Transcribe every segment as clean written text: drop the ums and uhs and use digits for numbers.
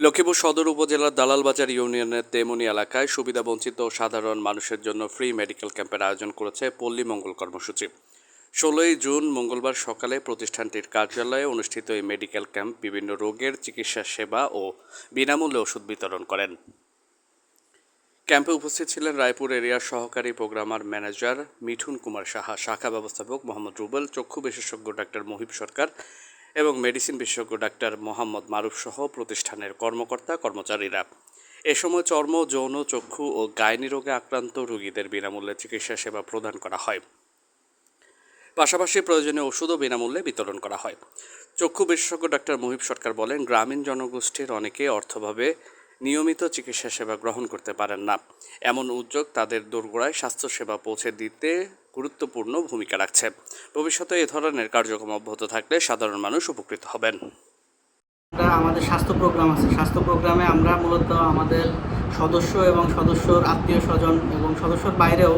লক্ষ্মীপুর সদর উপজেলার দালালবাজার ইউনিয়নের তেমনি এলাকায় সুবিধাবঞ্চিত সাধারণ মানুষের জন্য ফ্রি মেডিকেল ক্যাম্পের আয়োজন করেছে পল্লী মঙ্গল কর্মসূচি। 16 জুন মঙ্গলবার সকালে প্রতিষ্ঠানটির কার্যালয়ে অনুষ্ঠিত এই মেডিকেল ক্যাম্প বিভিন্ন রোগের চিকিৎসা সেবা ও বিনামূল্যে ওষুধ বিতরণ করেন। ক্যাম্পে উপস্থিত ছিলেন রায়পুর এরিয়ার সহকারী প্রোগ্রামার ম্যানেজার মিঠুন কুমার সাহা, শাখা ব্যবস্থাপক মোহাম্মদ রুবেল, চক্ষু বিশেষজ্ঞ ডাক্তার মহিব সরকার এবং মেডিসিন বিশেষজ্ঞ ডাক্তার মোহাম্মদ মারুফ সহ প্রতিষ্ঠানের কর্মকর্তা কর্মচারীরা। এ সময় চর্ম, যৌন, চক্ষু ও গাইনি রোগে আক্রান্ত রোগীদের বিনামূল্যে চিকিৎসা সেবা প্রদান করা হয়। পাশাপাশি প্রয়োজনীয় ওষুধও বিনামূল্যে বিতরণ করা হয়। চক্ষু বিশেষজ্ঞ ডাক্তার মহিব সরকার বলেন, গ্রামীণ জনগোষ্ঠীর অনেকে অর্থভাবে নিয়মিত চিকিৎসা সেবা গ্রহণ করতে পারেন না। এমন উদ্যোগ তাদের দোরগোড়ায় স্বাস্থ্যসেবা পৌঁছে দিতে গুরুত্বপূর্ণ ভূমিকা রাখছে। ভবিষ্যতে এ ধরনের কার্যক্রম অব্যাহত থাকলে সাধারণ মানুষ উপকৃত হবেন। আমাদের স্বাস্থ্য প্রোগ্রাম আছে। স্বাস্থ্য প্রোগ্রামে আমরা মূলত আমাদের সদস্য এবং সদস্যর আত্মীয় স্বজন এবং সদস্যর বাইরেও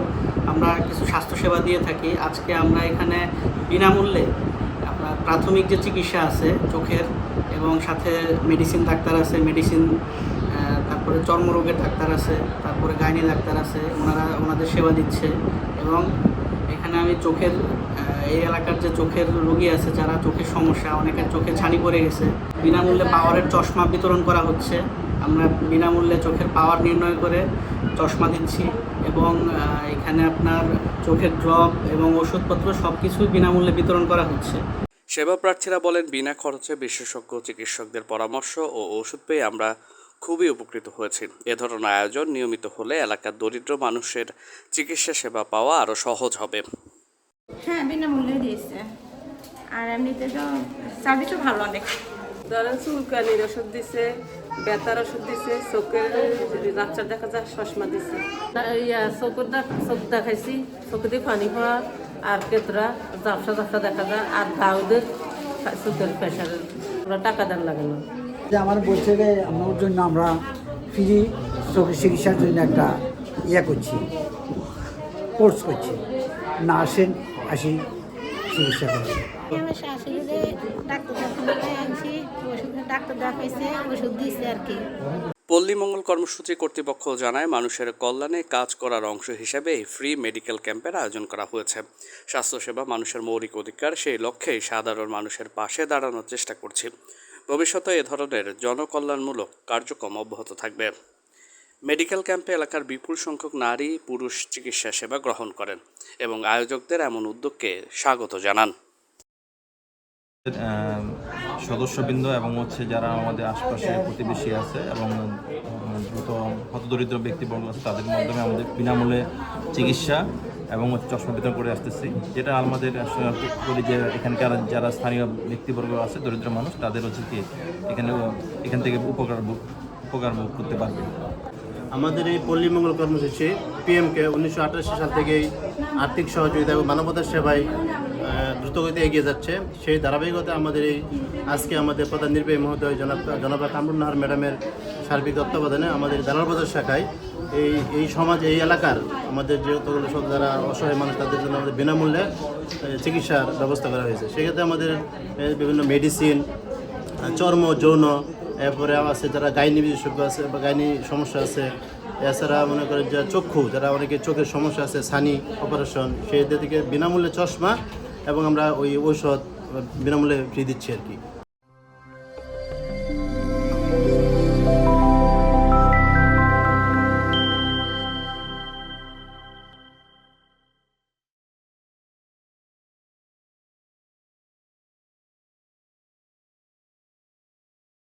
আমরা কিছু স্বাস্থ্যসেবা দিয়ে থাকি। আজকে আমরা এখানে বিনামূল্যে আপনার প্রাথমিক যে চিকিৎসা আছে চোখের, এবং সাথে মেডিসিন ডাক্তার আছে, তারপরে চর্মরোগের ডাক্তার আছে, তারপরে গাইনি ডাক্তার আছে, ওনাদের সেবা দিচ্ছে। এবং এখানে আমি এই এলাকার যে চোখের রোগী আছে, যারা চোখের সমস্যা, অনেকের চোখে ছানি পড়ে গেছে, বিনামূল্যে পাওয়ারের চশমা বিতরণ করা হচ্ছে। আমরা বিনামূল্যে চোখের পাওয়ার নির্ণয় করে চশমা দিচ্ছি, এবং এখানে আপনার চোখের ড্রপ এবং ওষুধপত্র সব কিছুই বিনামূল্যে বিতরণ করা হচ্ছে। সেবা প্রার্থীরা বলেন, বিনা খরচে বিশেষজ্ঞ চিকিৎসকদের পরামর্শ ও ওষুধ পেয়ে আমরা খুবই উপকৃত হয়েছি। এ ধরনের আয়োজন নিয়মিত হলে এলাকার দরিদ্র মানুষের চিকিৎসা সেবা পাওয়া আরও সহজ হবে। হ্যাঁ, বিনামূল্যে দিয়েছে, আর এমনিতে তো সার্ভিসও ভালো অনেক। ধরেন চুলকানির ওষুধ দিছে, ব্যথার ওষুধ দিছে, চোখের বাচ্চার দেখা যায় চশমা দিছে, চোখ দেখাইছি, চোখে দিয়ে পানি হওয়া আর কেতরা জাফসা দেখা যায়, আর দাউদের চোখের প্রেশারের টাকা দেন লাগে না। আমার বলছে যে আমার জন্য আমরা ফ্রি চোখের চিকিৎসার জন্য একটা করছি, কোর্স করছি, না আসি চিকিৎসা করি। আমার শাশুড়ি ডাক্তার আনছি, ডাক্তার দেখাইছে, ওষুধ দিয়েছে আর কি। পল্লী মঙ্গল কর্মসূচি কর্তৃপক্ষ জানায়, মানুষের কল্যাণে কাজ করার অংশ হিসেবে এই ফ্রি মেডিকেল ক্যাম্পের আয়োজন করা হয়েছে। স্বাস্থ্যসেবা মানুষের মৌলিক অধিকার, সেই লক্ষ্যেই সাধারণ মানুষের পাশে দাঁড়ানোর চেষ্টা করছি। ভবিষ্যতে এ ধরনের জনকল্যাণমূলক কার্যক্রম অব্যাহত থাকবে। মেডিকেল ক্যাম্পে এলাকার বিপুল সংখ্যক নারী পুরুষ চিকিৎসা সেবা গ্রহণ করেন এবং আয়োজকদের এমন উদ্যোগকে স্বাগত জানান। সদস্যবৃন্দ এবং যারা আমাদের আশপাশে প্রতিবেশী আছে এবং দ্রুত হতদরিদ্র ব্যক্তিবর্গ আছে, তাদের মাধ্যমে আমাদের বিনামূল্যে চিকিৎসা এবং চশমা বিতরণ করে আসতেছি। যেটা আমাদের করি যে এখানকার যারা স্থানীয় ব্যক্তিবর্গ আছে, দরিদ্র মানুষ, তাদের কি এখান থেকে উপকার ভোগ করতে পারবে। আমাদের এই পল্লী মঙ্গল কর্মসূচি পিএমকে 1988 সাল থেকেই আর্থিক সহযোগিতা এবং মানবতার সেবায় দ্রুতগতিতে এগিয়ে যাচ্ছে। সেই ধারাবাহিকতা আজকে আমাদের প্রধান নির্বাহী মহোদয় জনাব কামরুন নাহার ম্যাডামের সার্বিক তত্ত্বাবধানে আমাদের দালালবাজার শাখায় এই সমাজে, এই এলাকার আমাদের যতগুলো যারা অসহায় মানুষ, তাদের জন্য আমাদের বিনামূল্যে চিকিৎসার ব্যবস্থা করা হয়েছে। সেক্ষেত্রে আমাদের বিভিন্ন মেডিসিন, চর্ম, যৌন, এরপরে আছে যারা গাইনি বিশেষজ্ঞ আছে বা গাইনি সমস্যা আছে, এছাড়া মনে করেন যে চক্ষু, যারা অনেকে চোখের সমস্যা আছে, ছানি অপারেশন, সেই দিকে বিনামূল্যে চশমা এবং আমরা ওই ঔষধ বিনামূল্যে ফ্রি দিচ্ছি আর কি।